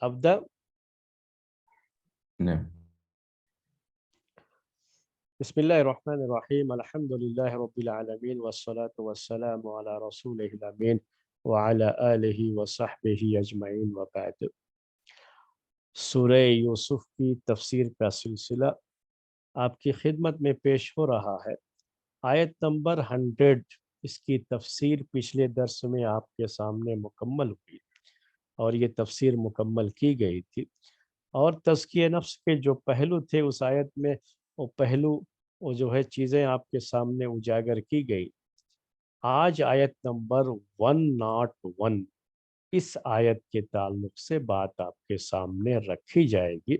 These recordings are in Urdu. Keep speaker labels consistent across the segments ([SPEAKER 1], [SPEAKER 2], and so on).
[SPEAKER 1] أبدأ.
[SPEAKER 2] نعم.
[SPEAKER 1] بسم الله الرحمن الرحيم. الحمد لله رب العالمين والصلاة والسلام على رسوله الأمين وعلى آله وصحبه أجمعين وبعد. سورہ یوسف کی تفسیر کا سلسلہ آپ کی خدمت میں پیش ہو رہا ہے۔ آیت نمبر 100 اس کی تفسیر پچھلے درس میں آپ کے سامنے مکمل ہوئی اور یہ تفسیر مکمل کی گئی تھی، اور تزکیہ نفس کے جو پہلو تھے اس آیت میں وہ پہلو وہ جو ہے چیزیں آپ کے سامنے اجاگر کی گئی۔ آج آیت نمبر 101 اس آیت کے تعلق سے بات آپ کے سامنے رکھی جائے گی،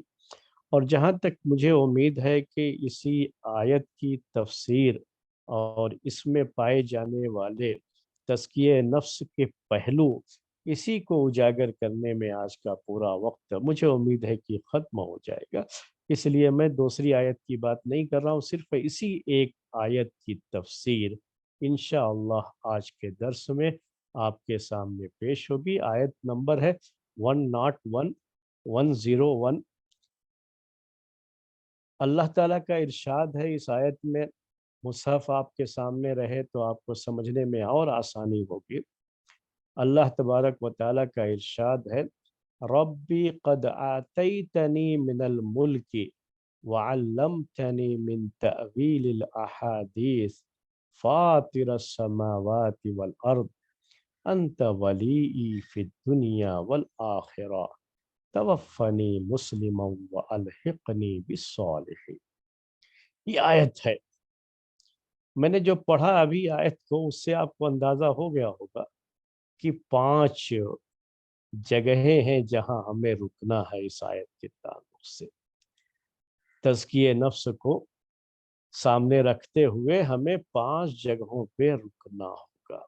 [SPEAKER 1] اور جہاں تک مجھے امید ہے کہ اسی آیت کی تفسیر اور اس میں پائے جانے والے تزکیہ نفس کے پہلو اسی کو اجاگر کرنے میں آج کا پورا وقت مجھے امید ہے کہ ختم ہو جائے گا، اس لیے میں دوسری آیت کی بات نہیں کر رہا ہوں، صرف اسی ایک آیت کی تفسیر انشاءاللہ آج کے درس میں آپ کے سامنے پیش ہوگی۔ آیت نمبر ہے 101 اللہ تعالیٰ کا ارشاد ہے اس آیت میں، مصحف آپ کے سامنے رہے تو آپ کو سمجھنے میں اور آسانی ہوگی۔ اللہ تبارک و تعالیٰ کا ارشاد ہے، ربی قد آتیتنی من الملک وعلمتنی من تأویل الاحادیث فاطر السماوات والارض انت ولیئی فی الدنیا والآخرہ توفنی مسلما والحقنی بالصالحین۔ یہ آیت ہے، میں نے جو پڑھا ابھی آیت کو اس سے آپ کو اندازہ ہو گیا ہوگا کہ 5 جگہیں ہیں جہاں ہمیں رکنا ہے اس آیت کے تعلق سے۔ تزکیہ نفس کو سامنے رکھتے ہوئے ہمیں 5 جگہوں پہ رکنا ہوگا۔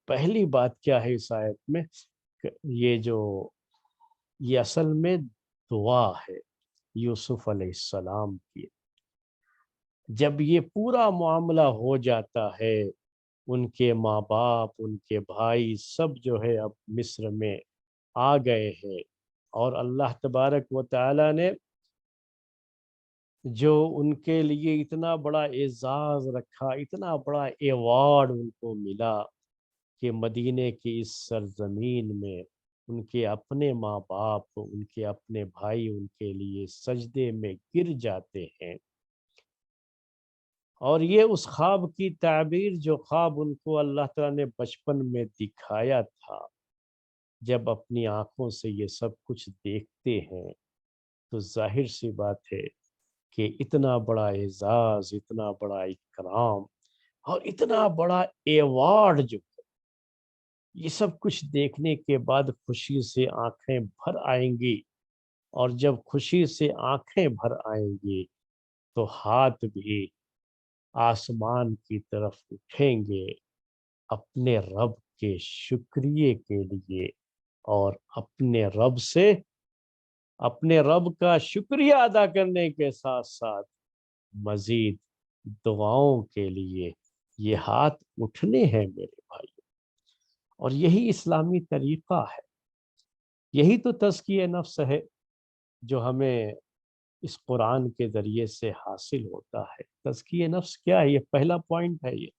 [SPEAKER 1] پہلی بات کیا ہے اس آیت میں کہ یہ اصل میں دعا ہے یوسف علیہ السلام کی۔ جب یہ پورا معاملہ ہو جاتا ہے، ان کے ماں باپ، ان کے بھائی سب جو ہے اب مصر میں آ گئے ہیں، اور اللہ تبارک و تعالی نے جو ان کے لیے اتنا بڑا اعزاز رکھا، اتنا بڑا ایوارڈ ان کو ملا کہ مدینے کی اس سرزمین میں ان کے اپنے ماں باپ، ان کے اپنے بھائی ان کے لیے سجدے میں گر جاتے ہیں، اور یہ اس خواب کی تعبیر جو خواب ان کو اللہ تعالیٰ نے بچپن میں دکھایا تھا، جب اپنی آنکھوں سے یہ سب کچھ دیکھتے ہیں تو ظاہر سی بات ہے کہ اتنا بڑا اعزاز، اتنا بڑا اکرام اور اتنا بڑا ایوارڈ جو یہ سب کچھ دیکھنے کے بعد خوشی سے آنکھیں بھر آئیں گی، اور جب خوشی سے آنکھیں بھر آئیں گی تو ہاتھ بھی آسمان کی طرف اٹھیں گے اپنے رب کے شکریے کے لیے، اور اپنے رب کا شکریہ ادا کرنے کے ساتھ ساتھ مزید دعاؤں کے لیے یہ ہاتھ اٹھنے ہیں میرے بھائی۔ اور یہی اسلامی طریقہ ہے، یہی تو تزکیہ نفس ہے جو ہمیں اس قرآن کے ذریعے سے حاصل ہوتا ہے۔ تزکیہ نفس کیا ہے؟ یہ پہلا پوائنٹ ہے یہ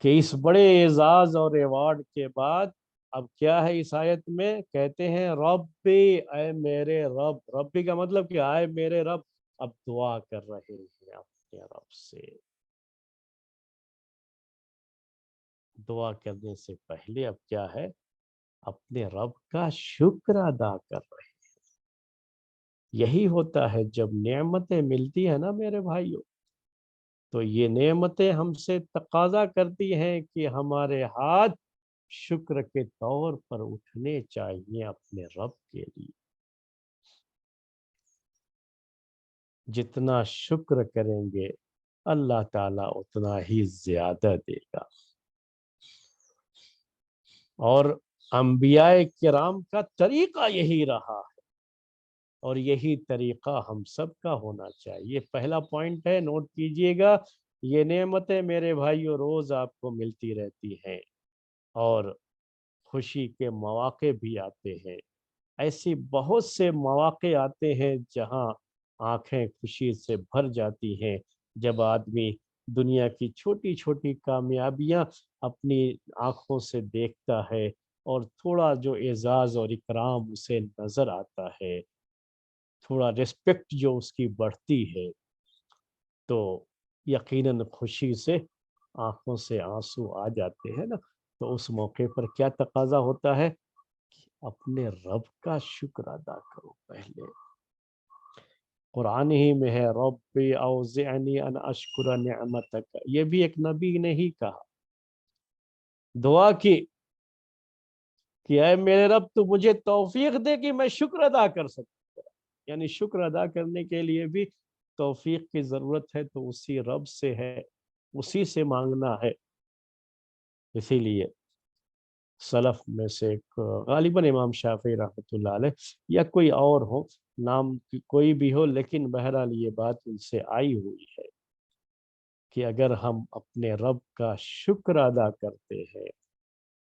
[SPEAKER 1] کہ اس بڑے اعزاز اور ایوارڈ کے بعد اب کیا ہے اس آیت میں؟ کہتے ہیں ربی، اے میرے رب۔ ربی کا مطلب کہ اے میرے رب، اب دعا کر رہے ہیں اپنے رب سے۔ دعا کرنے سے پہلے اب کیا ہے؟ اپنے رب کا شکر ادا کر رہے ہیں۔ یہی ہوتا ہے جب نعمتیں ملتی ہیں نا میرے بھائیوں، تو یہ نعمتیں ہم سے تقاضا کرتی ہیں کہ ہمارے ہاتھ شکر کے طور پر اٹھنے چاہیے اپنے رب کے لیے۔ جتنا شکر کریں گے اللہ تعالیٰ اتنا ہی زیادہ دے گا، اور انبیاء کرام کا طریقہ یہی رہا ہے، اور یہی طریقہ ہم سب کا ہونا چاہیے۔ پہلا پوائنٹ ہے، نوٹ کیجئے گا، یہ نعمتیں میرے بھائیوں روز آپ کو ملتی رہتی ہیں، اور خوشی کے مواقع بھی آتے ہیں، ایسی بہت سے مواقع آتے ہیں جہاں آنکھیں خوشی سے بھر جاتی ہیں، جب آدمی دنیا کی چھوٹی چھوٹی کامیابیاں اپنی آنکھوں سے دیکھتا ہے اور تھوڑا جو اعزاز اور اکرام اسے نظر آتا ہے، تھوڑا رسپیکٹ جو اس کی بڑھتی ہے، تو یقیناً خوشی سے آنکھوں سے آنسو آ جاتے ہیں نا۔ تو اس موقع پر کیا تقاضا ہوتا ہے کہ اپنے رب کا شکر ادا کرو پہلے۔ قرآن ہی میں ہے ربی اوزعنی ان اشکر نعمتک، یہ بھی ایک نبی نے ہی کہا، دعا کی کہ اے میرے رب تو مجھے توفیق دے کہ میں شکر ادا کر سکوں، یعنی شکر ادا کرنے کے لیے بھی توفیق کی ضرورت ہے، تو اسی رب سے ہے، اسی سے مانگنا ہے۔ اسی لیے سلف میں سے ایک غالباً امام شافعی رحمۃ اللہ علیہ یا کوئی اور ہو، نام کوئی بھی ہو، لیکن بہرحال یہ بات ان سے آئی ہوئی ہے کہ اگر ہم اپنے رب کا شکر ادا کرتے ہیں،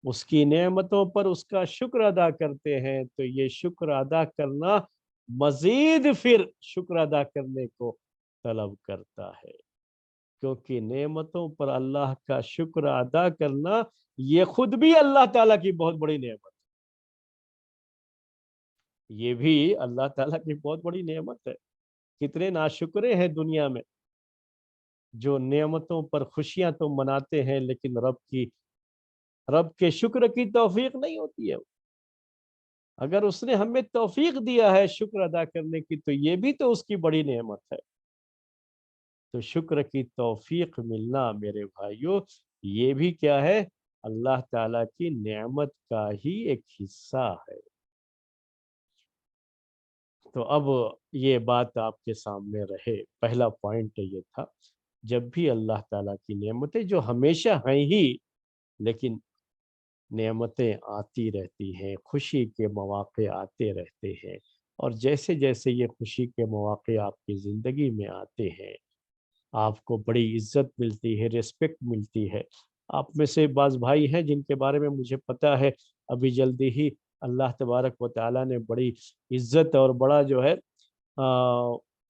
[SPEAKER 1] اس کی نعمتوں پر اس کا شکر ادا کرتے ہیں، تو یہ شکر ادا کرنا مزید پھر شکر ادا کرنے کو طلب کرتا ہے، کیونکہ نعمتوں پر اللہ کا شکر ادا کرنا یہ خود بھی اللہ تعالیٰ کی بہت بڑی نعمت ہے، یہ بھی اللہ تعالیٰ کی بہت بڑی نعمت ہے۔ کتنے ناشکرے ہیں دنیا میں جو نعمتوں پر خوشیاں تو مناتے ہیں لیکن رب کے شکر کی توفیق نہیں ہوتی ہے۔ اگر اس نے ہمیں توفیق دیا ہے شکر ادا کرنے کی تو یہ بھی تو اس کی بڑی نعمت ہے۔ تو شکر کی توفیق ملنا میرے بھائیوں، یہ بھی کیا ہے؟ اللہ تعالیٰ کی نعمت کا ہی ایک حصہ ہے۔ تو اب یہ بات آپ کے سامنے رہے، پہلا پوائنٹ یہ تھا، جب بھی اللہ تعالیٰ کی نعمتیں جو ہمیشہ ہیں ہی، لیکن نعمتیں آتی رہتی ہیں، خوشی کے مواقع آتے رہتے ہیں، اور جیسے جیسے یہ خوشی کے مواقع آپ کی زندگی میں آتے ہیں، آپ کو بڑی عزت ملتی ہے، رسپیکٹ ملتی ہے۔ آپ میں سے بعض بھائی ہیں جن کے بارے میں مجھے پتا ہے، ابھی جلدی ہی اللہ تبارک و تعالیٰ نے بڑی عزت اور بڑا جو ہے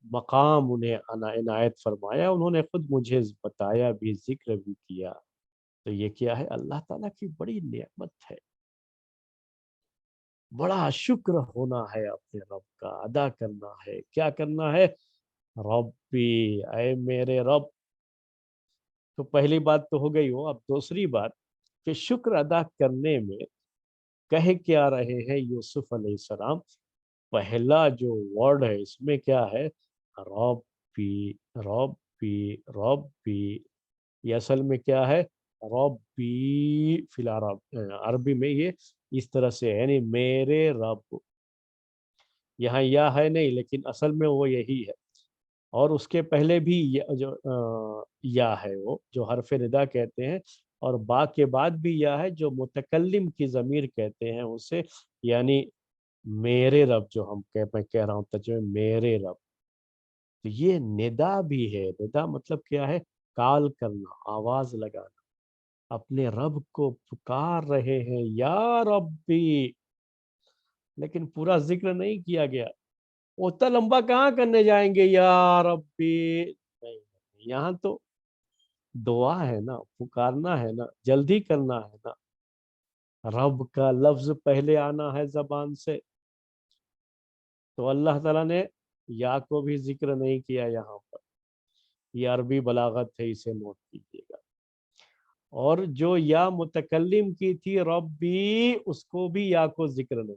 [SPEAKER 1] مقام انہیں عنایت فرمایا، انہوں نے خود مجھے بتایا بھی، ذکر بھی کیا۔ تو یہ کیا ہے؟ اللہ تعالیٰ کی بڑی نعمت ہے، بڑا شکر ہونا ہے، اپنے رب کا ادا کرنا ہے۔ کیا کرنا ہے؟ ربی، اے میرے رب۔ تو پہلی بات تو ہو گئی ہو، اب دوسری بات کہ شکر ادا کرنے میں کہہ کیا رہے ہیں یوسف علیہ السلام؟ پہلا جو ورڈ ہے اس میں کیا ہے؟ ربی، ربی، ربی۔ یہ اصل میں کیا ہے؟ ربی فی العرب، عربی میں یہ اس طرح سے ہے، یعنی میرے رب۔ یہاں یا ہے نہیں، لیکن اصل میں وہ یہی ہے، اور اس کے پہلے بھی جو یا ہے وہ جو حرف ندا کہتے ہیں، اور با کے بعد بھی یا ہے جو متکلم کی ضمیر کہتے ہیں اسے، یعنی میرے رب، جو میں کہہ رہا ہوں ترجمہ میرے رب۔ تو یہ ندا بھی ہے، ندا مطلب کیا ہے؟ کال کرنا، آواز لگانا، اپنے رب کو پکار رہے ہیں یا ربی، لیکن پورا ذکر نہیں کیا گیا۔ اتنا لمبا کہاں کرنے جائیں گے یا ربی؟ نہیں، یہاں تو دعا ہے نا، پکارنا ہے نا، جلدی کرنا ہے نا، رب کا لفظ پہلے آنا ہے زبان سے۔ تو اللہ تعالیٰ نے یا کو بھی ذکر نہیں کیا یہاں پر، یہ عربی بلاغت ہے، اسے نوٹ کیجیے گا۔ اور جو یا متکلم کی تھی ربی، اس کو بھی یا کو ذکر نہیں،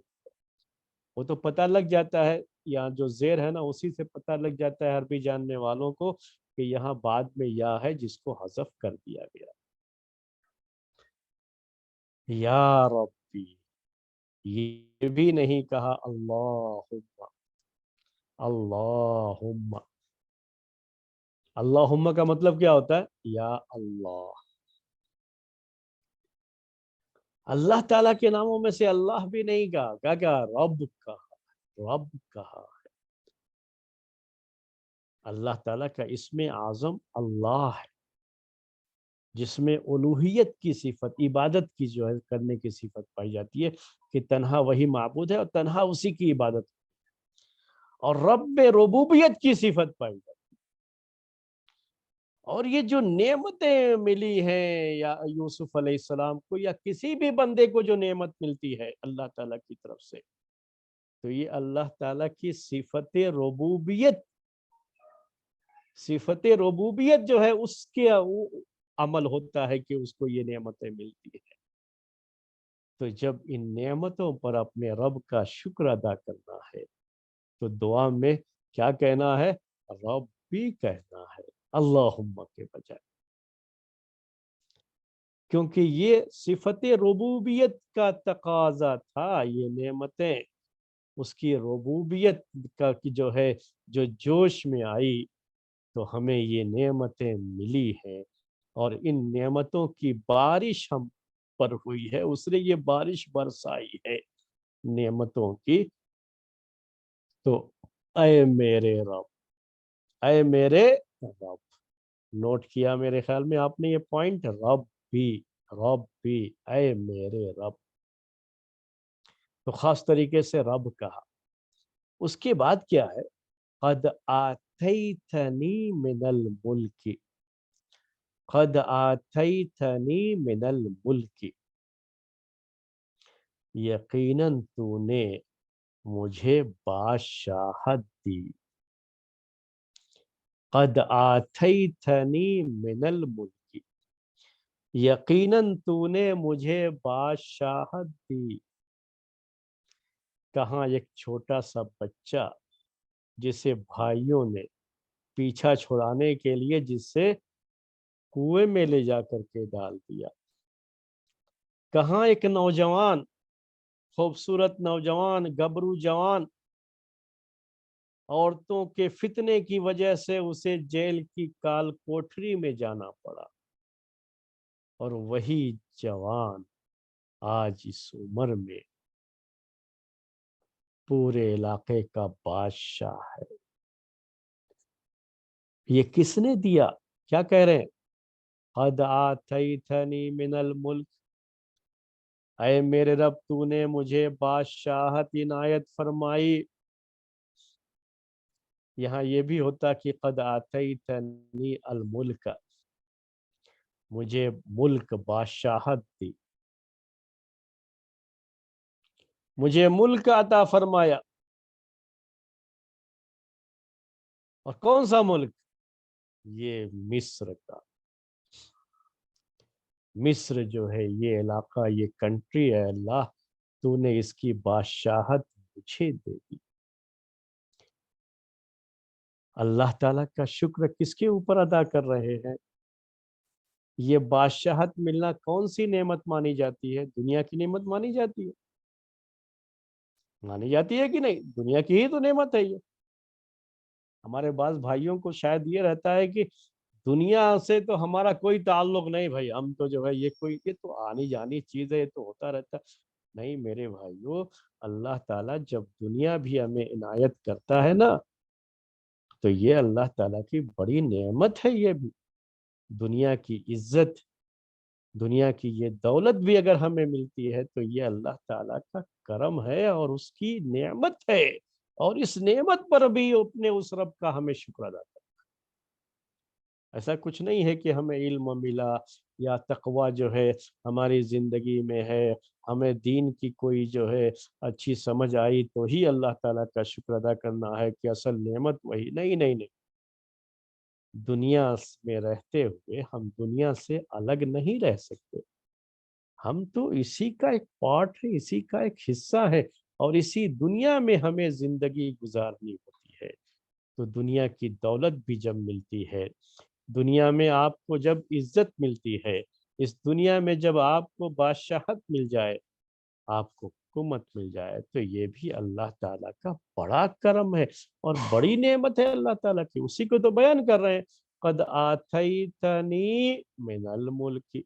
[SPEAKER 1] وہ تو پتہ لگ جاتا ہے، یہاں جو زیر ہے نا اسی سے پتہ لگ جاتا ہے عربی جاننے والوں کو کہ یہاں بعد میں یا ہے جس کو حذف کر دیا گیا۔ یا ربی، یہ بھی نہیں کہا اللہم، اللہم۔ اللہم کا مطلب کیا ہوتا ہے؟ یا اللہ۔ اللہ تعالیٰ کے ناموں میں سے اللہ بھی نہیں کہا، کیا کہا؟ رب کہا، رب کہا۔ اللہ تعالیٰ کا اسم اعظم اللہ ہے، جس میں الوہیت کی صفت، عبادت کی جو ہے کرنے کی صفت پائی جاتی ہے کہ تنہا وہی معبود ہے اور تنہا اسی کی عبادت، اور رب میں ربوبیت کی صفت پائی جاتی ہے۔ اور یہ جو نعمتیں ملی ہیں یا یوسف علیہ السلام کو یا کسی بھی بندے کو جو نعمت ملتی ہے اللہ تعالیٰ کی طرف سے، تو یہ اللہ تعالیٰ کی صفت ربوبیت، صفت ربوبیت جو ہے اس کے عمل ہوتا ہے کہ اس کو یہ نعمتیں ملتی ہیں۔ تو جب ان نعمتوں پر اپنے رب کا شکر ادا کرنا ہے تو دعا میں کیا کہنا ہے؟ رب بھی کہنا ہے، اللہم کے بجائے، کیونکہ یہ صفت ربوبیت کا تقاضا تھا۔ یہ نعمتیں اس کی ربوبیت کا کی جو ہے جو جوش میں آئی تو ہمیں یہ نعمتیں ملی ہیں، اور ان نعمتوں کی بارش ہم پر ہوئی ہے، اس نے یہ بارش برسائی ہے نعمتوں کی۔ تو اے میرے رب، اے میرے رب، نوٹ کیا میرے خیال میں آپ نے یہ پوائنٹ، رب بھی، رب بھی، اے میرے رب، تو خاص طریقے سے رب کہا۔ اس کے بعد کیا ہے؟ قد آتیتنی من الملک، قد آتیتنی من الملک، یقیناً تو نے مجھے بادشاہت دی، قد آتیتنی من الملک، یقیناً تو نے مجھے بادشاہت دی۔ کہاں ایک چھوٹا سا بچہ جسے بھائیوں نے پیچھا چھڑانے کے لیے جس سے کنویں میں لے جا کر کے ڈال دیا، کہاں ایک نوجوان، خوبصورت نوجوان، گبرو جوان، عورتوں کے فتنے کی وجہ سے اسے جیل کی کال کوٹری میں جانا پڑا، اور وہی جوان آج اس عمر میں پورے علاقے کا بادشاہ ہے۔ یہ کس نے دیا؟ کیا کہہ رہے ہیں؟ قد آتیتنی من الملک، اے میرے رب تو نے مجھے بادشاہت عنایت فرمائی۔ یہاں یہ بھی ہوتا کہ قد آتیتنی الملک، مجھے ملک، بادشاہت دی، مجھے ملک عطا فرمایا۔ اور کون سا ملک؟ یہ مصر کا، مصر جو ہے یہ علاقہ، یہ کنٹری ہے اللہ، تو نے اس کی بادشاہت مجھے دے دی۔ اللہ تعالیٰ کا شکر کس کے اوپر ادا کر رہے ہیں؟ یہ بادشاہت ملنا کون سی نعمت مانی جاتی ہے؟ دنیا کی نعمت مانی جاتی ہے؟ مانی جاتی ہے کہ نہیں؟ دنیا کی ہی تو نعمت ہے یہ۔ ہمارے بعض بھائیوں کو شاید یہ رہتا ہے کہ دنیا سے تو ہمارا کوئی تعلق نہیں بھائی، ہم تو جو ہے یہ کوئی، یہ تو آنی جانی چیز ہے، یہ تو ہوتا رہتا ہے۔ نہیں میرے بھائیوں، اللہ تعالیٰ جب دنیا بھی ہمیں عنایت کرتا ہے نا تو یہ اللہ تعالیٰ کی بڑی نعمت ہے۔ یہ بھی دنیا کی عزت، دنیا کی یہ دولت بھی اگر ہمیں ملتی ہے تو یہ اللہ تعالیٰ کا کرم ہے اور اس کی نعمت ہے، اور اس نعمت پر بھی اپنے اس رب کا ہمیں شکر ادا کرنا۔ ایسا کچھ نہیں ہے کہ ہمیں علم ملا یا تقوی جو ہے ہماری زندگی میں ہے، ہمیں دین کی کوئی جو ہے اچھی سمجھ آئی تو ہی اللہ تعالیٰ کا شکر ادا کرنا ہے کہ اصل نعمت وہی نہیں، نہیں نہیں۔ دنیا میں رہتے ہوئے ہم دنیا سے الگ نہیں رہ سکتے، ہم تو اسی کا ایک پارٹ ہے، اسی کا ایک حصہ ہے، اور اسی دنیا میں ہمیں زندگی گزارنی ہوتی ہے۔ تو دنیا کی دولت بھی جب ملتی ہے، دنیا میں آپ کو جب عزت ملتی ہے، اس دنیا میں جب آپ کو بادشاہت مل جائے، آپ کو حکومت مل جائے، تو یہ بھی اللہ تعالیٰ کا بڑا کرم ہے اور بڑی نعمت ہے اللہ تعالیٰ کی۔ اسی کو تو بیان کر رہے ہیں، قد آتیتنی من الملک۔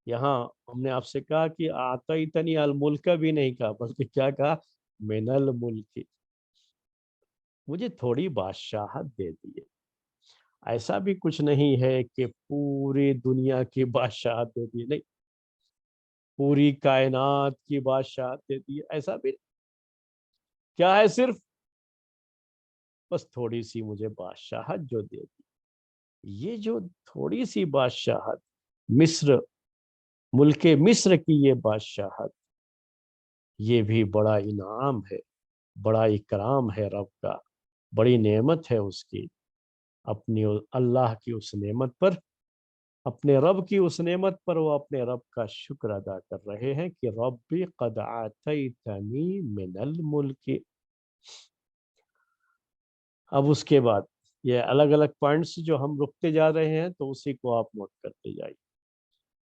[SPEAKER 1] یہاں ہم نے آپ سے کہا کہ آتیتنی الملک بھی نہیں کہا، بلکہ کیا کہا؟ من الملک، مجھے تھوڑی بادشاہت دے دیے۔ ایسا بھی کچھ نہیں ہے کہ پوری دنیا کی بادشاہت دے دی، نہیں، پوری کائنات کی بادشاہت دے دی، ایسا بھی نہیں۔ کیا ہے؟ صرف بس تھوڑی سی مجھے بادشاہت جو دے دی، یہ جو تھوڑی سی بادشاہت، مصر، ملک مصر کی یہ بادشاہت، یہ بھی بڑا انعام ہے، بڑا اکرام ہے رب کا، بڑی نعمت ہے اس کی۔ اپنی اللہ کی اس نعمت پر، اپنے رب کی اس نعمت پر وہ اپنے رب کا شکر ادا کر رہے ہیں کہ ربی قد آتیتنی من الملک۔ اب اس کے بعد یہ الگ الگ پوائنٹس جو ہم رکتے جا رہے ہیں تو اسی کو آپ نوٹ کرتے جائیے۔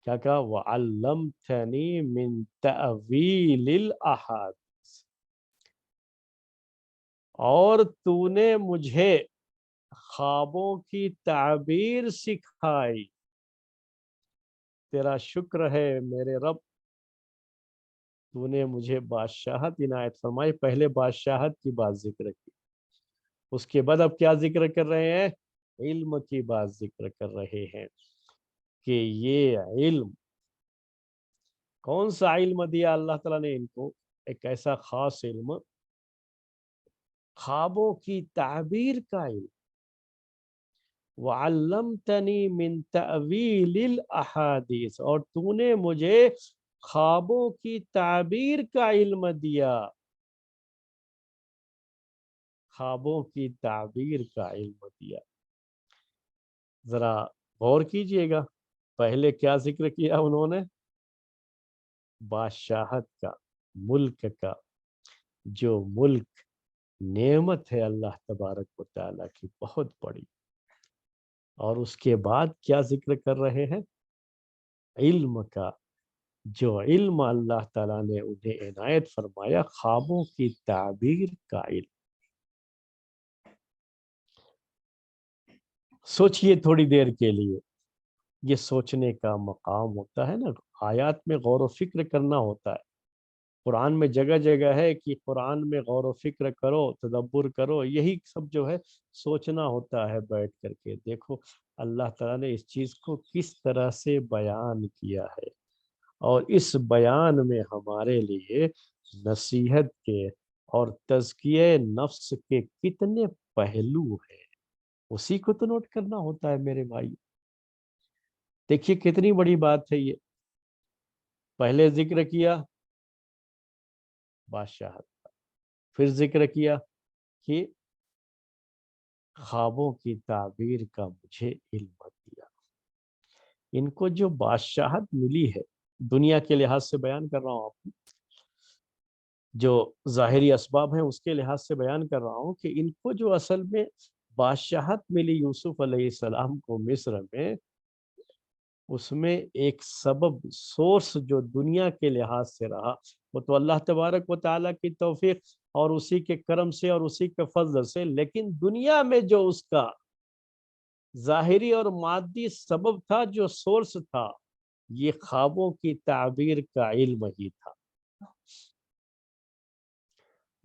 [SPEAKER 1] کیا کہا؟ وَعَلَّمْتَنِي مِن تَأْوِيلِ الْأَحَادِيثِ، اور تو نے مجھے خوابوں کی تعبیر سکھائی۔ تیرا شکر ہے میرے رب، تو نے مجھے بادشاہت عنایت فرمائی۔ پہلے بادشاہت کی بات ذکر کی، اس کے بعد اب کیا ذکر کر رہے ہیں؟ علم کی بات ذکر کر رہے ہیں کہ یہ علم، کون سا علم دیا اللہ تعالیٰ نے ان کو؟ ایک ایسا خاص علم، خوابوں کی تعبیر کا علم۔ وَعَلَّمْتَنِي مِن تَأْوِيلِ الْأَحَادِيثِ، اور تو نے مجھے خوابوں کی تعبیر کا علم دیا، خوابوں کی تعبیر کا علم دیا۔ ذرا غور کیجئے گا، پہلے کیا ذکر کیا انہوں نے؟ بادشاہت کا، ملک کا، جو ملک نعمت ہے اللہ تبارک و تعالیٰ کی بہت بڑی، اور اس کے بعد کیا ذکر کر رہے ہیں؟ علم کا، جو علم اللہ تعالیٰ نے انہیں عنایت فرمایا، خوابوں کی تعبیر کا علم۔ سوچئے تھوڑی دیر کے لیے، یہ سوچنے کا مقام ہوتا ہے نا، آیات میں غور و فکر کرنا ہوتا ہے۔ قرآن میں جگہ جگہ ہے کہ قرآن میں غور و فکر کرو، تدبر کرو، یہی سب جو ہے سوچنا ہوتا ہے بیٹھ کر کے۔ دیکھو اللہ تعالیٰ نے اس چیز کو کس طرح سے بیان کیا ہے، اور اس بیان میں ہمارے لیے نصیحت کے اور تزکیہ نفس کے کتنے پہلو ہیں، اسی کو تو نوٹ کرنا ہوتا ہے میرے بھائی۔ دیکھیے کتنی بڑی بات ہے یہ۔ پہلے ذکر کیا بادشاہت کا، پھر ذکر کیا کہ خوابوں کی تعبیر کا مجھے علم دیا۔ ان کو جو بادشاہت ملی ہے، دنیا کے لحاظ سے بیان کر رہا ہوں آپ کو، جو ظاہری اسباب ہیں اس کے لحاظ سے بیان کر رہا ہوں، کہ ان کو جو اصل میں بادشاہت ملی یوسف علیہ السلام کو مصر میں، اس میں ایک سبب، سورس جو دنیا کے لحاظ سے رہا، وہ تو اللہ تبارک و تعالیٰ کی توفیق اور اسی کے کرم سے اور اسی کے فضل سے، لیکن دنیا میں جو اس کا ظاہری اور مادی سبب تھا، جو سورس تھا، یہ خوابوں کی تعبیر کا علم ہی تھا۔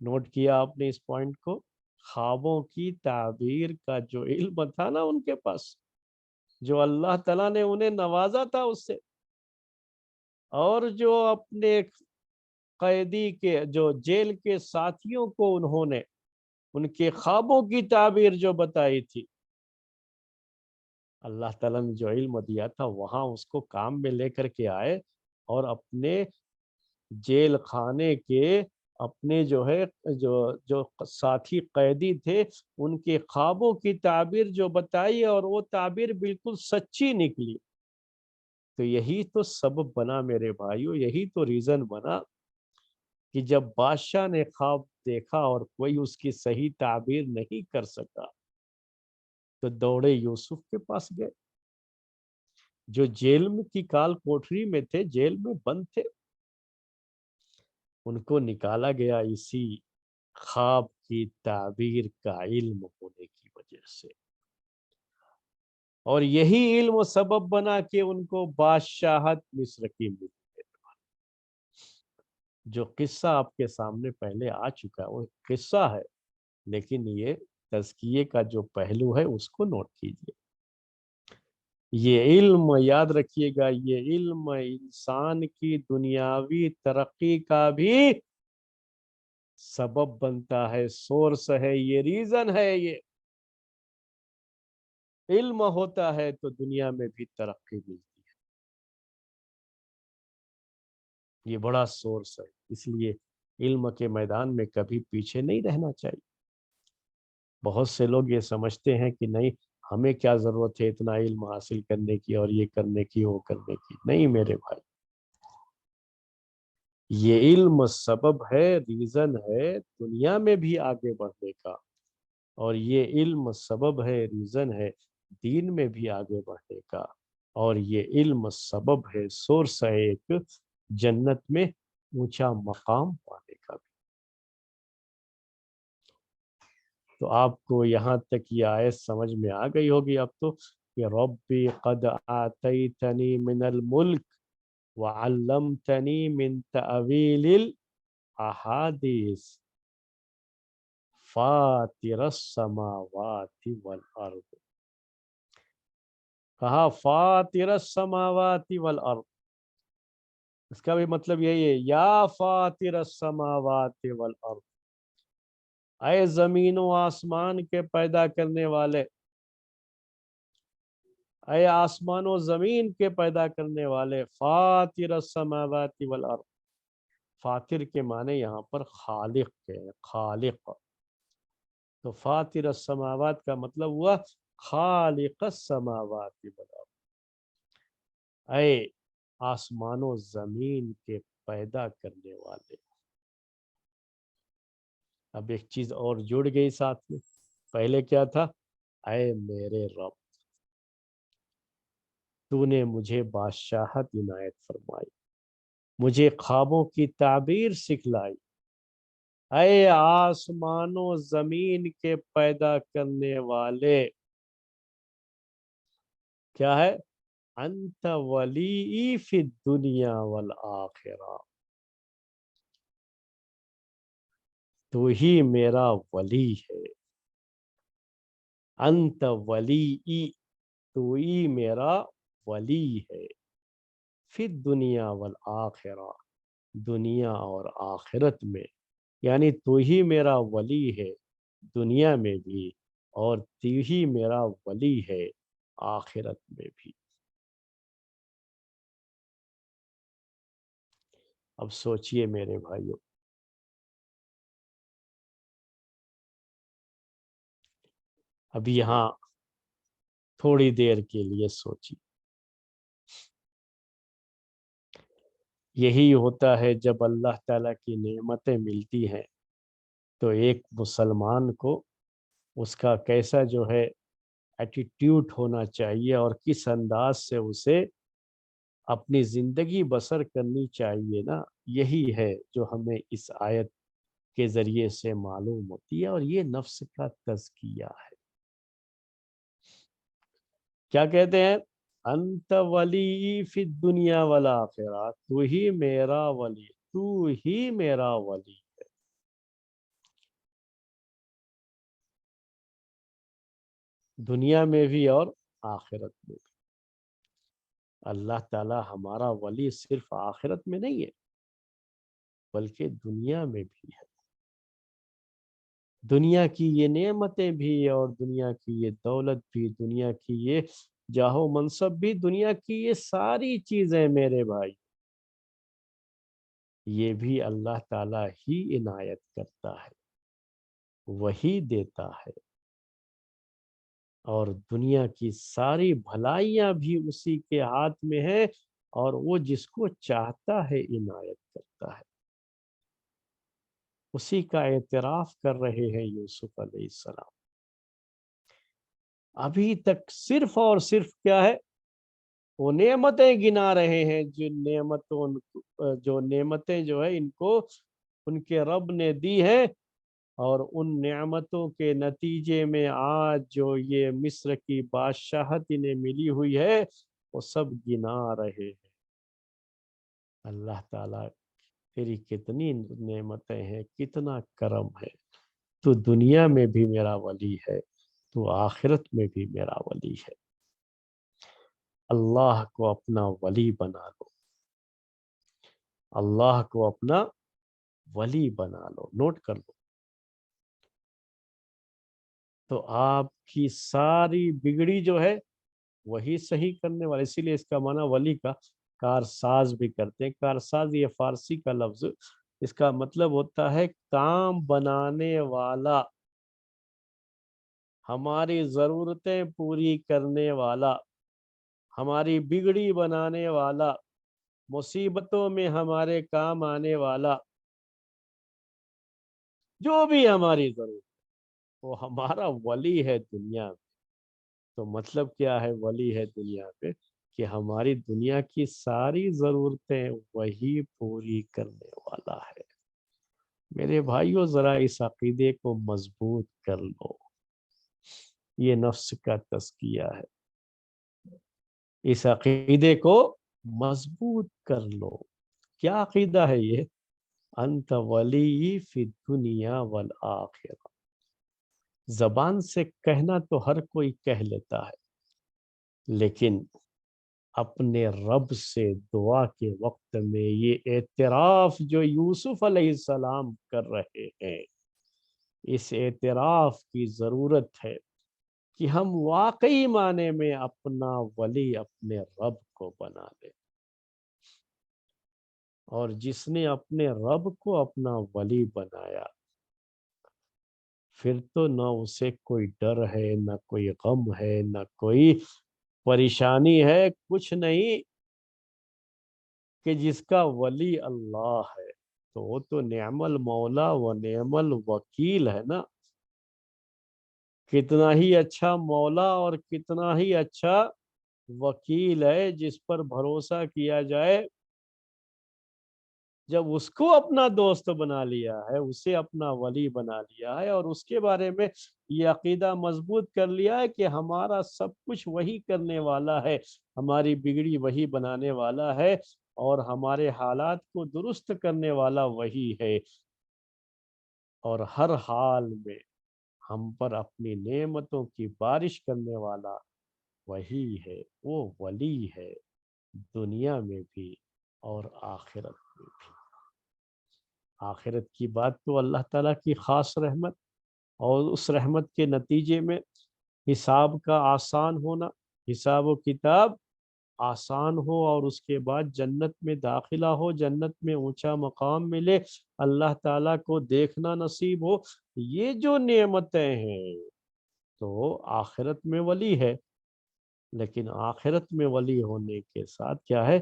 [SPEAKER 1] نوٹ کیا آپ نے اس پوائنٹ کو؟ خوابوں کی تعبیر کا جو علم تھا نا ان کے پاس، جو اللہ تعالیٰ نے انہیں نوازا تھا اس سے، اور جو اپنے قیدی کے، جو جیل کے ساتھیوں کو انہوں نے ان کے خوابوں کی تعبیر جو بتائی تھی، اللہ تعالیٰ نے جو علم دیا تھا وہاں اس کو کام میں لے کر کے آئے، اور اپنے جیل خانے کے اپنے جو ہے جو جو ساتھی قیدی تھے ان کے خوابوں کی تعبیر جو بتائی، اور وہ تعبیر بالکل سچی نکلی۔ تو یہی تو سبب بنا میرے بھائیو، یہی تو ریزن بنا کہ جب بادشاہ نے خواب دیکھا اور کوئی اس کی صحیح تعبیر نہیں کر سکا، تو دوڑے یوسف کے پاس گئے، جو جیل میں کی کال کوٹری میں تھے، جیل میں بند تھے۔ ان کو نکالا گیا اسی خواب کی تعبیر کا علم ہونے کی وجہ سے، اور یہی علم و سبب بنا کہ ان کو بادشاہت مصر کی ملی۔ جو قصہ آپ کے سامنے پہلے آ چکا ہے وہ قصہ ہے، لیکن یہ تزکیے کا جو پہلو ہے اس کو نوٹ کیجئے۔ یہ علم یاد رکھیے گا، یہ علم انسان کی دنیاوی ترقی کا بھی سبب بنتا ہے، سورس ہے، یہ ریزن ہے۔ یہ علم ہوتا ہے تو دنیا میں بھی ترقی ملتی ہے، یہ بڑا سورس ہے۔ اس لیے علم کے میدان میں کبھی پیچھے نہیں رہنا چاہیے۔ بہت سے لوگ یہ سمجھتے ہیں کہ نہیں، ہمیں کیا ضرورت ہے اتنا علم حاصل کرنے کی اور یہ کرنے کی وہ کرنے کی۔ نہیں میرے بھائی، یہ علم سبب ہے، ریزن ہے دنیا میں بھی آگے بڑھنے کا، اور یہ علم سبب ہے، ریزن ہے دین میں بھی آگے بڑھنے کا، اور یہ علم سبب ہے، سورس ہے ایک جنت میں اونچا مقام پانے کا بھی۔ تو آپ کو یہاں تک یہ آیت سمجھ میں آ گئی ہوگی اب تو، کہ ربی قد آتیتنی من الملک وعلمتنی من تأویل الاحادیث فاطر السماوات والارض۔ کہا فاطر السماوات والارض، اس کا بھی مطلب یہی ہے، یا فاطر السماوات والارض، اے زمین و آسمان کے پیدا کرنے والے، اے آسمان و زمین کے پیدا کرنے والے، فاطر السماوات والارض۔ فاطر کے معنی یہاں پر خالق کے، خالق۔ تو فاطر السماوات کا مطلب ہوا خالق السماوات والارض، اے آسمان و زمین کے پیدا کرنے والے۔ اب ایک چیز اور جڑ گئی ساتھ میں، پہلے کیا تھا؟ اے میرے رب، تو نے مجھے بادشاہت عنایت فرمائی، مجھے خوابوں کی تعبیر سکھلائی، اے آسمان و زمین کے پیدا کرنے والے، کیا ہے؟ انت ولی فی الدنیا والآخرہ، تو ہی میرا ولی ہے، انت ولی، تو ہی میرا ولی ہے، فی الدنیا والآخرہ، دنیا اور آخرت میں، یعنی تو ہی میرا ولی ہے دنیا میں بھی، اور تو ہی میرا ولی ہے آخرت میں بھی۔ اب سوچئے میرے بھائیوں، اب یہاں تھوڑی دیر کے لیے سوچئے، یہی ہوتا ہے جب اللہ تعالیٰ کی نعمتیں ملتی ہیں تو ایک مسلمان کو اس کا کیسا جو ہے ایٹیٹیوڈ ہونا چاہیے، اور کس انداز سے اسے اپنی زندگی بسر کرنی چاہیے نا، یہی ہے جو ہمیں اس آیت کے ذریعے سے معلوم ہوتی ہے، اور یہ نفس کا تزکیہ ہے۔ کیا کہتے ہیں؟ انت ولی فی الدنیا والآخرہ، تو ہی میرا ولی، تو ہی میرا ولی ہے، دنیا میں بھی اور آخرت میں بھی۔ اللہ تعالی ہمارا ولی صرف آخرت میں نہیں ہے بلکہ دنیا میں بھی ہے۔ دنیا کی یہ نعمتیں بھی اور دنیا کی یہ دولت بھی، دنیا کی یہ جاہ و منصب بھی، دنیا کی یہ ساری چیزیں میرے بھائی، یہ بھی اللہ تعالی ہی عنایت کرتا ہے، وہی دیتا ہے، اور دنیا کی ساری بھلائیاں بھی اسی کے ہاتھ میں ہے، اور وہ جس کو چاہتا ہے عنایت کرتا ہے۔ اسی کا اعتراف کر رہے ہیں یوسف علیہ السلام۔ ابھی تک صرف اور صرف کیا ہے؟ وہ نعمتیں گنا رہے ہیں، جو نعمتیں جو ہے ان کو ان کے رب نے دی ہیں، اور ان نعمتوں کے نتیجے میں آج جو یہ مصر کی بادشاہت انہیں ملی ہوئی ہے وہ سب گنا رہے ہیں۔ اللہ تعالیٰ، تیری کتنی نعمتیں ہیں، کتنا کرم ہے، تو دنیا میں بھی میرا ولی ہے، تو آخرت میں بھی میرا ولی ہے۔ اللہ کو اپنا ولی بنا لو، اللہ کو اپنا ولی بنا لو، نوٹ کر لو، تو آپ کی ساری بگڑی جو ہے وہی صحیح کرنے والا. اسی لیے اس کا معنی ولی کا کارساز بھی کرتے ہیں. کارساز یہ فارسی کا لفظ، اس کا مطلب ہوتا ہے کام بنانے والا، ہماری ضرورتیں پوری کرنے والا، ہماری بگڑی بنانے والا، مصیبتوں میں ہمارے کام آنے والا، جو بھی ہماری ضرورت وہ ہمارا ولی ہے دنیا میں. تو مطلب کیا ہے ولی ہے دنیا پہ؟ کہ ہماری دنیا کی ساری ضرورتیں وہی پوری کرنے والا ہے. میرے بھائیوں ذرا اس عقیدے کو مضبوط کر لو، یہ نفس کا تزکیہ ہے. اس عقیدے کو مضبوط کر لو. کیا عقیدہ ہے یہ؟ انت ولی فی الدنیا والآخرہ. زبان سے کہنا تو ہر کوئی کہہ لیتا ہے، لیکن اپنے رب سے دعا کے وقت میں یہ اعتراف جو یوسف علیہ السلام کر رہے ہیں، اس اعتراف کی ضرورت ہے کہ ہم واقعی معنی میں اپنا ولی اپنے رب کو بنا لیں. اور جس نے اپنے رب کو اپنا ولی بنایا، پھر تو نہ اسے کوئی ڈر ہے، نہ کوئی غم ہے، نہ کوئی پریشانی ہے، کچھ نہیں. کہ جس کا ولی اللہ ہے تو وہ تو نعم المولا و نعم الوکیل ہے نا. کتنا ہی اچھا مولا اور کتنا ہی اچھا وکیل ہے جس پر بھروسہ کیا جائے. جب اس کو اپنا دوست بنا لیا ہے، اسے اپنا ولی بنا لیا ہے، اور اس کے بارے میں یہ عقیدہ مضبوط کر لیا ہے کہ ہمارا سب کچھ وہی کرنے والا ہے، ہماری بگڑی وہی بنانے والا ہے، اور ہمارے حالات کو درست کرنے والا وہی ہے، اور ہر حال میں ہم پر اپنی نعمتوں کی بارش کرنے والا وہی ہے. وہ ولی ہے دنیا میں بھی اور آخرت میں بھی. آخرت کی بات تو اللہ تعالیٰ کی خاص رحمت، اور اس رحمت کے نتیجے میں حساب کا آسان ہونا، حساب و کتاب آسان ہو، اور اس کے بعد جنت میں داخلہ ہو، جنت میں اونچا مقام ملے، اللہ تعالیٰ کو دیکھنا نصیب ہو. یہ جو نعمتیں ہیں تو آخرت میں ولی ہے. لیکن آخرت میں ولی ہونے کے ساتھ کیا ہے؟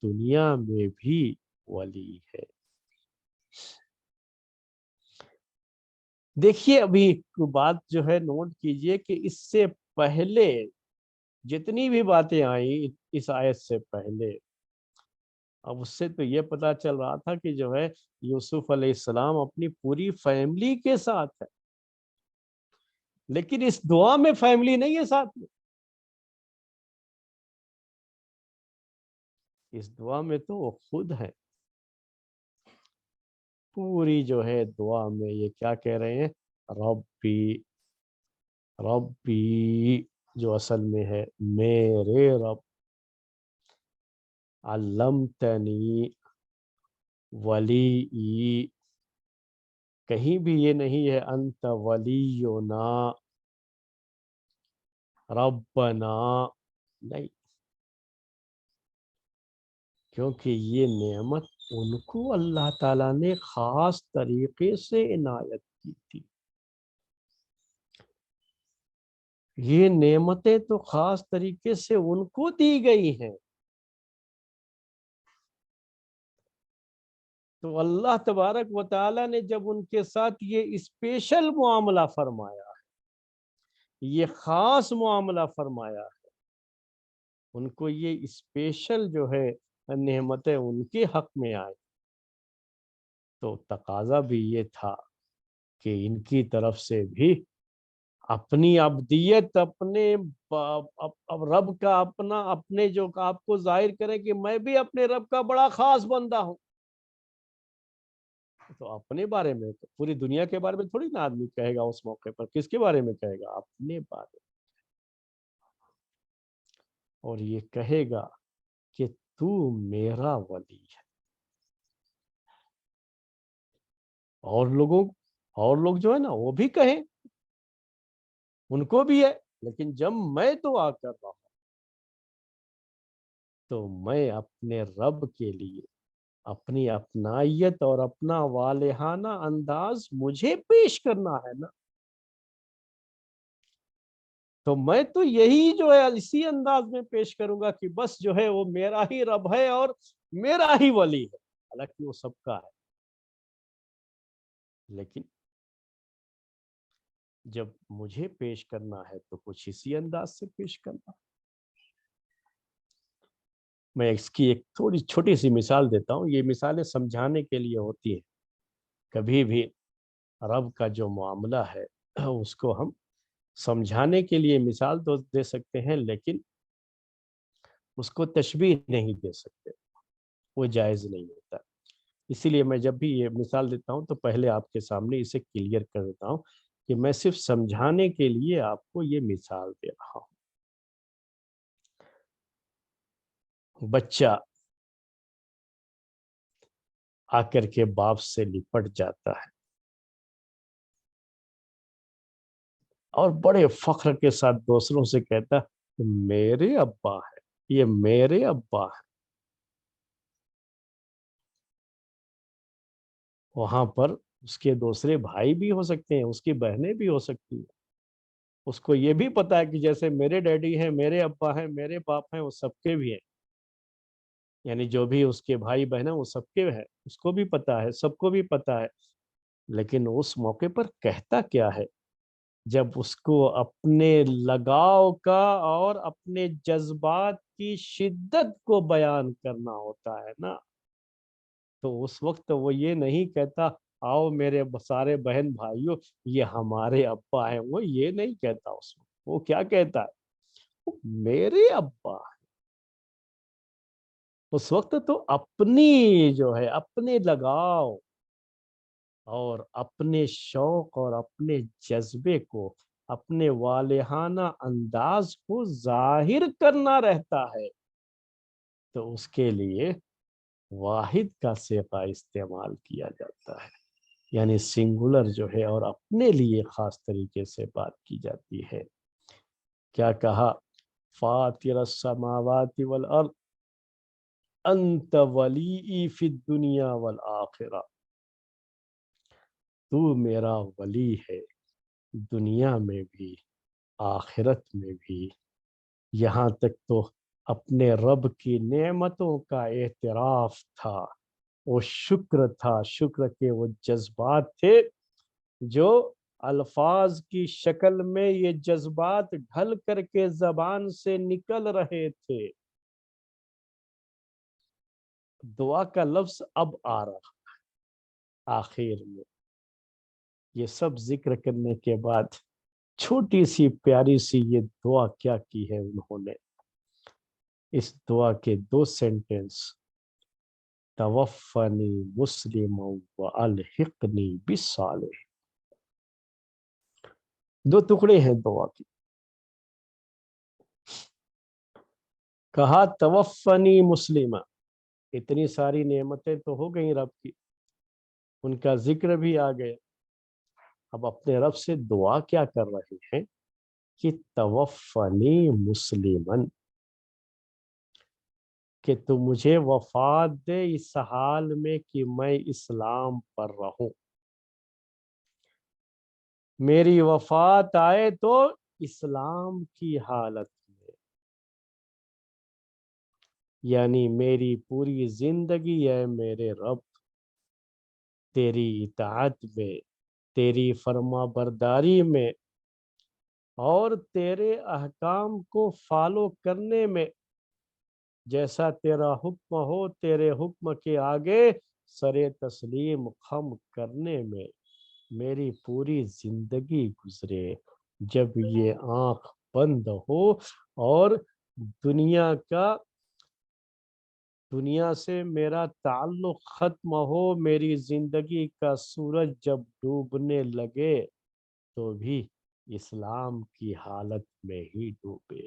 [SPEAKER 1] دنیا میں بھی ولی ہے. دیکھیے ابھی بات جو ہے نوٹ کیجئے کہ اس سے پہلے جتنی بھی باتیں آئیں اس آیت سے پہلے، اب اس سے تو یہ پتا چل رہا تھا کہ جو ہے یوسف علیہ السلام اپنی پوری فیملی کے ساتھ ہے، لیکن اس دعا میں فیملی نہیں ہے ساتھ میں. اس دعا میں تو وہ خود ہے. پوری جو ہے دعا میں یہ کیا کہہ رہے ہیں؟ ربی، ربی جو اصل میں ہے میرے رب، علمتنی، ولی، کہیں بھی یہ نہیں ہے انت ولینا، ربنا، نہیں، کیونکہ یہ نعمت ان کو اللہ تعالیٰ نے خاص طریقے سے عنایت کی تھی. یہ نعمتیں تو خاص طریقے سے ان کو دی گئی ہیں. تو اللہ تبارک و تعالیٰ نے جب ان کے ساتھ یہ اسپیشل معاملہ فرمایا ہے، یہ خاص معاملہ فرمایا ہے، ان کو یہ اسپیشل جو ہے نعمتیں ان کے حق میں آئی، تو تقاضا بھی یہ تھا کہ ان کی طرف سے بھی اپنی عبدیت، اپنے رب کا اپنا، اپنے جو آپ کو ظاہر کریں کہ میں بھی اپنے رب کا بڑا خاص بندہ ہوں. تو اپنے بارے میں تو پوری دنیا کے بارے میں تھوڑی نا آدمی کہے گا اس موقع پر. کس کے بارے میں کہے گا؟ اپنے بارے میں. اور یہ کہے گا کہ تو میرا ولی ہے. اور لوگ جو ہے نا وہ بھی کہیں، ان کو بھی ہے، لیکن جب میں دعا کر رہا ہوں تو میں اپنے رب کے لیے اپنی اپنائیت اور اپنا والہانہ انداز مجھے پیش کرنا ہے نا. تو میں تو یہی جو ہے اسی انداز میں پیش کروں گا کہ بس جو ہے وہ میرا ہی رب ہے اور میرا ہی ولی ہے، حالانکہ وہ سب کا ہے. لیکن جب مجھے پیش کرنا ہے تو کچھ اسی انداز سے پیش کرنا. میں اس کی ایک تھوڑی چھوٹی سی مثال دیتا ہوں. یہ مثالیں سمجھانے کے لیے ہوتی ہیں. کبھی بھی رب کا جو معاملہ ہے اس کو ہم سمجھانے کے لیے مثال تو دے سکتے ہیں، لیکن اس کو تشبیہ نہیں دے سکتے، وہ جائز نہیں ہوتا. اسی لیے میں جب بھی یہ مثال دیتا ہوں تو پہلے آپ کے سامنے اسے کلیئر کر دیتا ہوں کہ میں صرف سمجھانے کے لیے آپ کو یہ مثال دے رہا ہوں. بچہ آ کر کے باپ سے لپٹ جاتا ہے اور بڑے فخر کے ساتھ دوسروں سے کہتا ہے کہ میرے ابا ہے، یہ میرے ابا ہے. وہاں پر اس کے دوسرے بھائی بھی ہو سکتے ہیں، اس کی بہنیں بھی ہو سکتی ہیں. اس کو یہ بھی پتا ہے کہ جیسے میرے ڈیڈی ہیں، میرے ابا ہیں، میرے باپ ہیں، وہ سب کے بھی ہیں. یعنی جو بھی اس کے بھائی بہن ہیں وہ سب کے ہیں، اس کو بھی پتا ہے، سب کو بھی پتا ہے. لیکن اس موقع پر کہتا کیا ہے؟ جب اس کو اپنے لگاؤ کا اور اپنے جذبات کی شدت کو بیان کرنا ہوتا ہے نا، تو اس وقت وہ یہ نہیں کہتا آؤ میرے سارے بہن بھائیوں یہ ہمارے ابا ہیں، وہ یہ نہیں کہتا. اس وقت وہ کیا کہتا ہے؟ وہ میرے ابا ہیں. اس وقت تو اپنی جو ہے اپنے لگاؤ اور اپنے شوق اور اپنے جذبے کو، اپنے والہانہ انداز کو ظاہر کرنا رہتا ہے. تو اس کے لیے واحد کا صیغہ استعمال کیا جاتا ہے، یعنی سنگولر جو ہے اور اپنے لیے خاص طریقے سے بات کی جاتی ہے. کیا کہا؟ فاطر السماوات والارض انت ولی فی الدنیا والآخرہ. تو میرا ولی ہے دنیا میں بھی آخرت میں بھی. یہاں تک تو اپنے رب کی نعمتوں کا اعتراف تھا، وہ شکر تھا، شکر کے وہ جذبات تھے جو الفاظ کی شکل میں یہ جذبات ڈھل کر کے زبان سے نکل رہے تھے. دعا کا لفظ اب آ رہا آخر میں. یہ سب ذکر کرنے کے بعد چھوٹی سی پیاری سی یہ دعا کیا کی ہے انہوں نے. اس دعا کے 2 سینٹنس، توفنی مسلما والحقنی بالصالحین، 2 ٹکڑے ہیں دعا کی. کہا توفنی مسلمہ، اتنی ساری نعمتیں تو ہو گئیں رب کی، ان کا ذکر بھی آ گیا. اب اپنے رب سے دعا کیا کر رہے ہیں کہ توفنی مسلمن، کہ تو مجھے وفات دے اس حال میں کہ میں اسلام پر رہوں. میری وفات آئے تو اسلام کی حالت میں، یعنی میری پوری زندگی ہے میرے رب تیری اطاعت میں، تیری فرما برداری میں اور تیرے احکام کو فالو کرنے میں. جیسا تیرا حکم ہو تیرے حکم کے آگے سر تسلیم خم کرنے میں میری پوری زندگی گزرے. جب یہ آنکھ بند ہو اور دنیا سے میرا تعلق ختم ہو، میری زندگی کا سورج جب ڈوبنے لگے تو بھی اسلام کی حالت میں ہی ڈوبے.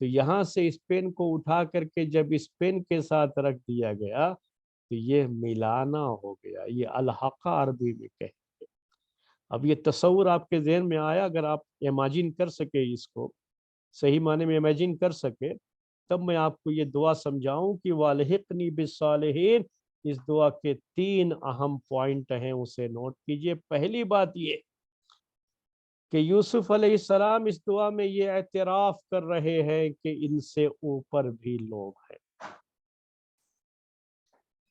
[SPEAKER 1] تو یہاں سے اس پین کو اٹھا کر کے جب اس پین کے ساتھ رکھ دیا گیا تو یہ ملانا ہو گیا، یہ الحقہ عربی میں کہتے ہیں۔ اب یہ تصور آپ کے ذہن میں آیا، اگر آپ امیجن کر سکے، اس کو صحیح معنی میں امیجن کر سکے، تب میں آپ کو یہ دعا سمجھاؤں کہ وَالْحِقْنِي بِالصَّالِحِينَ۔ اس دعا کے 3 اہم پوائنٹ ہیں، اسے نوٹ کیجئے۔ پہلی بات یہ کہ یوسف علیہ السلام اس دعا میں یہ اعتراف کر رہے ہیں کہ ان سے اوپر بھی لوگ ہیں،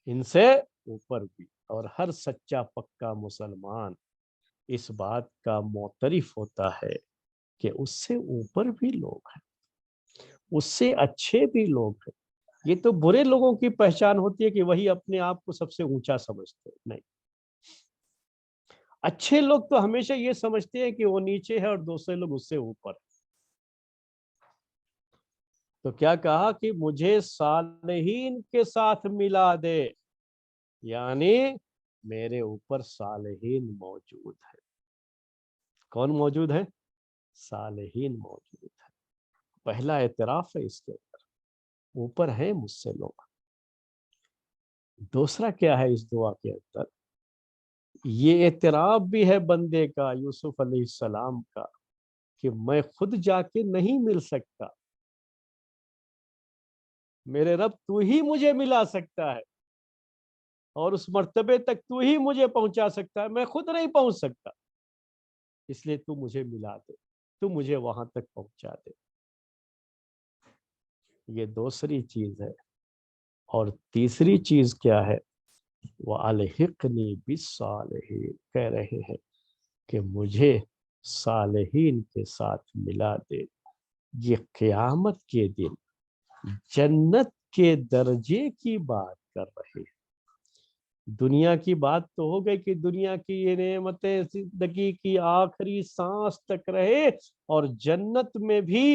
[SPEAKER 1] ان سے اوپر بھی، اور ہر سچا پکا مسلمان اس بات کا معترف ہوتا ہے کہ اس سے اوپر بھی لوگ ہیں، اس سے اچھے بھی لوگ ہیں۔ یہ تو برے لوگوں کی پہچان ہوتی ہے کہ وہی اپنے آپ کو سب سے اونچا سمجھتے ہیں، نہیں، اچھے لوگ تو ہمیشہ یہ سمجھتے ہیں کہ وہ نیچے ہے اور دوسرے لوگ اس سے اوپر ہیں۔ تو کیا کہا کہ مجھے صالحین کے ساتھ ملا دے، یعنی میرے اوپر صالحین موجود ہے۔ کون موجود ہے؟ صالحین موجود ہے۔ پہلا اعتراف ہے اس کے اندر، اوپر ہیں مجھ سے لوگ۔ دوسرا کیا ہے اس دعا کے اندر؟ یہ اعتراف بھی ہے بندے کا، یوسف علیہ السلام کا، کہ میں خود جا کے نہیں مل سکتا، میرے رب تو ہی مجھے ملا سکتا ہے، اور اس مرتبے تک تو ہی مجھے پہنچا سکتا ہے، میں خود نہیں پہنچ سکتا، اس لیے تو مجھے ملا دے، تو مجھے وہاں تک پہنچا دے۔ یہ دوسری چیز ہے۔ اور تیسری چیز کیا ہے؟ وَأَلْحِقْنِي بِالصَّالِحِينَ، کہہ رہے ہیں کہ مجھے صالحین کے ساتھ ملا دے۔ یہ قیامت کے دن جنت کے درجے کی بات کر رہے ہیں۔ دنیا کی بات تو ہو گئی کہ دنیا کی یہ نعمتیں زندگی کی آخری سانس تک رہے، اور جنت میں بھی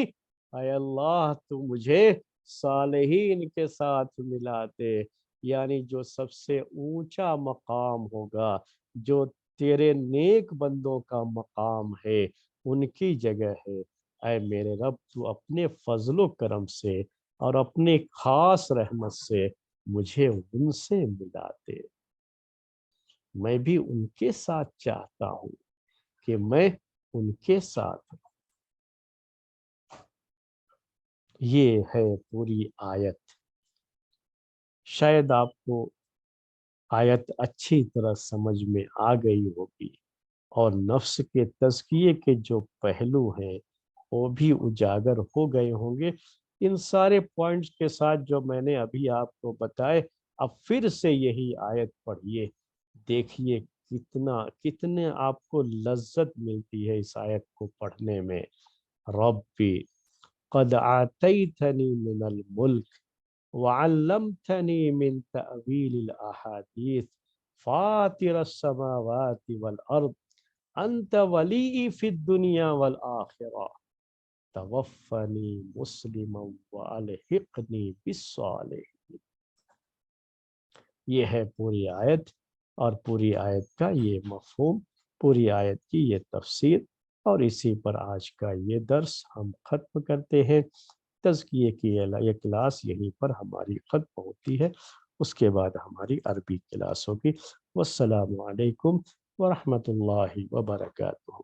[SPEAKER 1] اے اللہ تو مجھے صالحین کے ساتھ ملا دے، یعنی جو سب سے اونچا مقام ہوگا، جو تیرے نیک بندوں کا مقام ہے، ان کی جگہ ہے۔ اے میرے رب تو اپنے فضل و کرم سے اور اپنے خاص رحمت سے مجھے ان سے ملا دے۔ میں بھی ان کے ساتھ چاہتا ہوں کہ میں ان کے ساتھ۔ یہ ہے پوری آیت۔ شاید آپ کو آیت اچھی طرح سمجھ میں آ گئی ہوگی، اور نفس کے تزکیے کے جو پہلو ہیں وہ بھی اجاگر ہو گئے ہوں گے۔ ان سارے پوائنٹس کے ساتھ جو میں نے ابھی آپ کو بتائے، اب پھر سے یہی آیت پڑھیے، دیکھیے کتنے آپ کو لذت ملتی ہے اس آیت کو پڑھنے میں۔ ربی قد آتیتنی من الملک وعلمتنی من تأویل الاحادیث فاطر السماوات والارض انت ولی فی الدنیا والآخرہ توفنی مسلما والحقنی بالصالحین۔ یہ ہے پوری آیت، اور پوری آیت کا یہ مفہوم، پوری آیت کی یہ تفسیر، اور اسی پر آج کا یہ درس ہم ختم کرتے ہیں۔ تزکیے کی یہ کلاس یہیں پر ہماری ختم ہوتی ہے، اس کے بعد ہماری عربی کلاس ہوگی۔ والسلام علیکم ورحمۃ اللہ وبرکاتہ۔